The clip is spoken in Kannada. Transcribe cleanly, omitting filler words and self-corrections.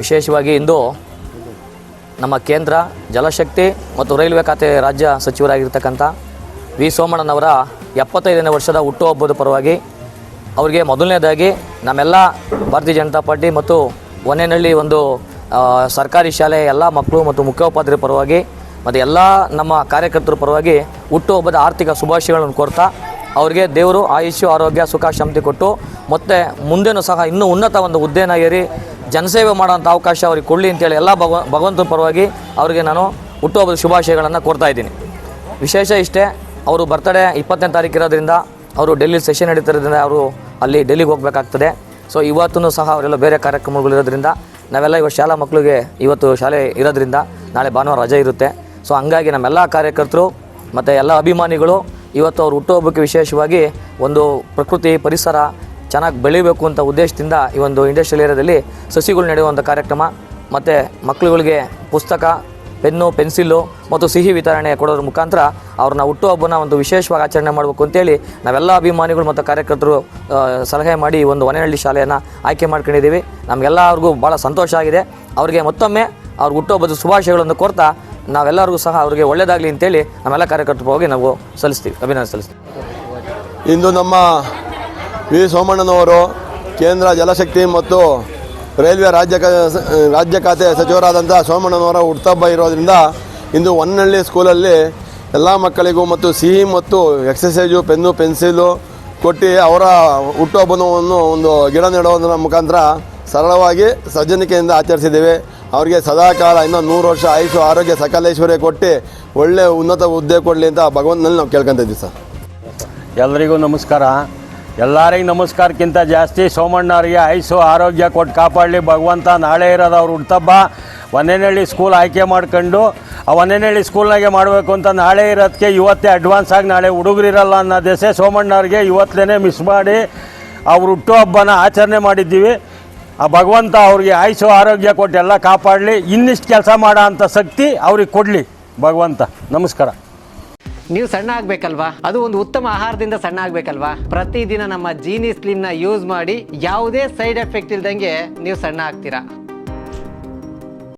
ವಿಶೇಷವಾಗಿ ಇಂದು ನಮ್ಮ ಕೇಂದ್ರ ಜಲಶಕ್ತಿ ಮತ್ತು ರೈಲ್ವೆ ಖಾತೆ ರಾಜ್ಯ ಸಚಿವರಾಗಿರ್ತಕ್ಕಂಥ ವಿ ಸೋಮಣ್ಣನವರ 75ನೇ ವರ್ಷದ ಹುಟ್ಟುಹಬ್ಬದ ಪರವಾಗಿ ಅವರಿಗೆ ಮೊದಲನೇದಾಗಿ ನಮ್ಮೆಲ್ಲ ಭಾರತೀಯ ಜನತಾ ಪಾರ್ಟಿ ಮತ್ತು ಹೊನ್ನೇನಹಳ್ಳಿ ಒಂದು ಸರ್ಕಾರಿ ಶಾಲೆ ಎಲ್ಲ ಮಕ್ಕಳು ಮತ್ತು ಮುಖ್ಯೋಪಾಧ್ಯಾಯರ ಪರವಾಗಿ ಮತ್ತು ಎಲ್ಲ ನಮ್ಮ ಕಾರ್ಯಕರ್ತರ ಪರವಾಗಿ ಹುಟ್ಟುಹಬ್ಬದ ಆರ್ಥಿಕ ಶುಭಾಶಯಗಳನ್ನು ಕೋರ್ತಾ ಅವರಿಗೆ ದೇವರು ಆಯುಷ್ಯ ಆರೋಗ್ಯ ಸುಖ ಶಾಂತಿ ಕೊಟ್ಟು ಮತ್ತು ಮುಂದೆನೂ ಸಹ ಇನ್ನೂ ಉನ್ನತ ಒಂದು ಹುದ್ದೆನ ಏರಿ ಜನಸೇವೆ ಮಾಡೋಂಥ ಅವಕಾಶ ಅವ್ರಿಗೆ ಕೊಡಲಿ ಅಂತೇಳಿ ಎಲ್ಲ ಭಗವಂತನ ಪರವಾಗಿ ಅವರಿಗೆ ನಾನು ಹುಟ್ಟುಹಬ್ಬದ ಶುಭಾಶಯಗಳನ್ನು ಕೋರ್ತಾ ಇದ್ದೀನಿ. ವಿಶೇಷ ಇಷ್ಟೇ, ಅವರು ಬರ್ತಡೇ 20ನೇ ತಾರೀಕು ಇರೋದ್ರಿಂದ ಅವರು ಡೆಲ್ಲಿ ಸೆಷನ್ ನಡೀತಿರೋದ್ರಿಂದ ಅವರು ಅಲ್ಲಿ ಡೆಲ್ಲಿಗೆ ಹೋಗಬೇಕಾಗ್ತದೆ. ಸೊ ಇವತ್ತೂ ಸಹ ಅವರೆಲ್ಲ ಬೇರೆ ಕಾರ್ಯಕ್ರಮಗಳಿರೋದ್ರಿಂದ ನಾವೆಲ್ಲ ಇವತ್ತು ಶಾಲಾ ಮಕ್ಕಳಿಗೆ ಇವತ್ತು ಶಾಲೆ ಇರೋದ್ರಿಂದ ನಾಳೆ ಭಾನುವಾರ ರಜೆ ಇರುತ್ತೆ. ಸೊ ಹಂಗಾಗಿ ನಮ್ಮೆಲ್ಲ ಕಾರ್ಯಕರ್ತರು ಮತ್ತು ಎಲ್ಲ ಅಭಿಮಾನಿಗಳು ಇವತ್ತು ಅವ್ರ ಹುಟ್ಟುಹಬ್ಬಕ್ಕೆ ವಿಶೇಷವಾಗಿ ಒಂದು ಪ್ರಕೃತಿ ಪರಿಸರ ಚೆನ್ನಾಗಿ ಬೆಳಿಬೇಕು ಅಂತ ಉದ್ದೇಶದಿಂದ ಈ ಒಂದು ಇಂಡಸ್ಟ್ರಿಯಲ್ ಏರಿಯಾದಲ್ಲಿ ಸಸಿಗಳು ನೆಡುವಂಥ ಕಾರ್ಯಕ್ರಮ ಮತ್ತು ಮಕ್ಕಳುಗಳಿಗೆ ಪುಸ್ತಕ, ಪೆನ್ನು, ಪೆನ್ಸಿಲ್ಲು ಮತ್ತು ಸಿಹಿ ವಿತರಣೆ ಕೊಡೋದ್ರ ಮುಖಾಂತರ ಅವ್ರನ್ನ ಹುಟ್ಟುಹಬ್ಬನ ಒಂದು ವಿಶೇಷವಾಗಿ ಆಚರಣೆ ಮಾಡಬೇಕು ಅಂತೇಳಿ ನಾವೆಲ್ಲ ಅಭಿಮಾನಿಗಳು ಮತ್ತು ಕಾರ್ಯಕರ್ತರು ಸಲಹೆ ಮಾಡಿ ಒಂದು ಹೊನ್ನೇನಹಳ್ಳಿ ಶಾಲೆಯನ್ನು ಆಯ್ಕೆ ಮಾಡ್ಕೊಂಡಿದ್ದೀವಿ. ನಮಗೆಲ್ಲರಿಗೂ ಭಾಳ ಸಂತೋಷ ಆಗಿದೆ. ಅವರಿಗೆ ಮತ್ತೊಮ್ಮೆ ಅವ್ರ ಹುಟ್ಟುಹಬ್ಬದ ಶುಭಾಶಯಗಳನ್ನು ಕೋರ್ತಾ ನಾವೆಲ್ಲರಿಗೂ ಸಹ ಅವರಿಗೆ ಒಳ್ಳೆಯದಾಗಲಿ ಅಂತೇಳಿ ನಮ್ಮೆಲ್ಲ ಕಾರ್ಯಕರ್ತರು ಹೋಗಿ ನಾವು ಅಭಿನಂದನೆ ಸಲ್ಲಿಸ್ತೀವಿ. ಇಂದು ನಮ್ಮ ವಿ ಸೋಮಣ್ಣನವರು ಕೇಂದ್ರ ಜಲಶಕ್ತಿ ಮತ್ತು ರೈಲ್ವೆ ರಾಜ್ಯ ಖಾತೆ ಸಚಿವರಾದಂಥ ಸೋಮಣ್ಣನವರ ಹುಟ್ಟುಹಬ್ಬ ಇರೋದರಿಂದ ಇಂದು ಹೊನ್ನೇನಹಳ್ಳಿ ಸ್ಕೂಲಲ್ಲಿ ಎಲ್ಲ ಮಕ್ಕಳಿಗೂ ಮತ್ತು ಸಿಹಿ ಮತ್ತು ಎಕ್ಸಸೈಜು, ಪೆನ್ನು, ಪೆನ್ಸಿಲು ಕೊಟ್ಟು ಅವರ ಹುಟ್ಟುಹಬ್ಬವನ್ನು ಒಂದು ಗಿಡ ನೆಡುವುದರ ಮುಖಾಂತರ ಸರಳವಾಗಿ ಸಜ್ಜನಿಕೆಯಿಂದ ಆಚರಿಸಿದ್ದೇವೆ. ಅವರಿಗೆ ಸದಾಕಾಲ ಇನ್ನೂ 100 ವರ್ಷ ಆಯುಷು ಆರೋಗ್ಯ ಸಕಲೇಶ್ವರ್ಯ ಕೊಟ್ಟು ಒಳ್ಳೆಯ ಉನ್ನತ ಹುದ್ದೆ ಕೊಡಲಿ ಅಂತ ಭಗವಂತನಲ್ಲಿ ನಾವು ಕೇಳ್ಕೊತಿದ್ದೀವಿ ಸರ್. ಎಲ್ಲರಿಗೂ ನಮಸ್ಕಾರ. ಎಲ್ಲರಿಗೂ ನಮಸ್ಕಾರಕ್ಕಿಂತ ಜಾಸ್ತಿ ಸೋಮಣ್ಣವ್ರಿಗೆ ಆಯುಷು ಆರೋಗ್ಯ ಕೊಟ್ಟು ಕಾಪಾಡಲಿ ಭಗವಂತ. ನಾಳೆ ಇರೋದು ಅವ್ರ ಹುಟ್ಟುಹಬ್ಬ. ಹೊನ್ನೇನಹಳ್ಳಿ ಸ್ಕೂಲ್ ಆಯ್ಕೆ ಮಾಡ್ಕೊಂಡು ಆ ಹೊನ್ನೇನಹಳ್ಳಿ ಸ್ಕೂಲ್ನಾಗೆ ಮಾಡಬೇಕು ಅಂತ ನಾಳೆ ಇರೋದಕ್ಕೆ ಇವತ್ತೇ ಅಡ್ವಾನ್ಸ್ ಆಗಿ ನಾಳೆ ಹುಡುಗರಿರಲ್ಲ ಅನ್ನೋ ದೆಸೆ ಸೋಮಣ್ಣವ್ರಿಗೆ ಇವತ್ತೇ ಮಿಸ್ ಮಾಡಿ ಅವ್ರ ಹುಟ್ಟುಹಬ್ಬನ ಆಚರಣೆ ಮಾಡಿದ್ದೀವಿ. ಆ ಭಗವಂತ ಅವ್ರಿಗೆ ಆಯುಷು ಆರೋಗ್ಯ ಕೊಟ್ಟು ಎಲ್ಲ ಕಾಪಾಡಲಿ. ಇನ್ನಿಷ್ಟು ಕೆಲಸ ಮಾಡೋ ಅಂಥ ಶಕ್ತಿ ಅವ್ರಿಗೆ ಕೊಡಲಿ ಭಗವಂತ. ನಮಸ್ಕಾರ. ನೀವು ಸಣ್ಣ ಆಗಬೇಕಲ್ವಾ? ಅದು ಒಂದು ಉತ್ತಮ ಆಹಾರದಿಂದ ಸಣ್ಣ ಆಗಬೇಕಲ್ವಾ? ಪ್ರತಿದಿನ ನಮ್ಮ ಜೀನಿ ಸ್ಲಿಮ್ನ ಯೂಸ್ ಮಾಡಿ ಯಾವುದೇ ಸೈಡ್ ಎಫೆಕ್ಟ್ ಇಲ್ದಂಗೆ ನೀವು ಸಣ್ಣ ಆಗ್ತೀರಾ.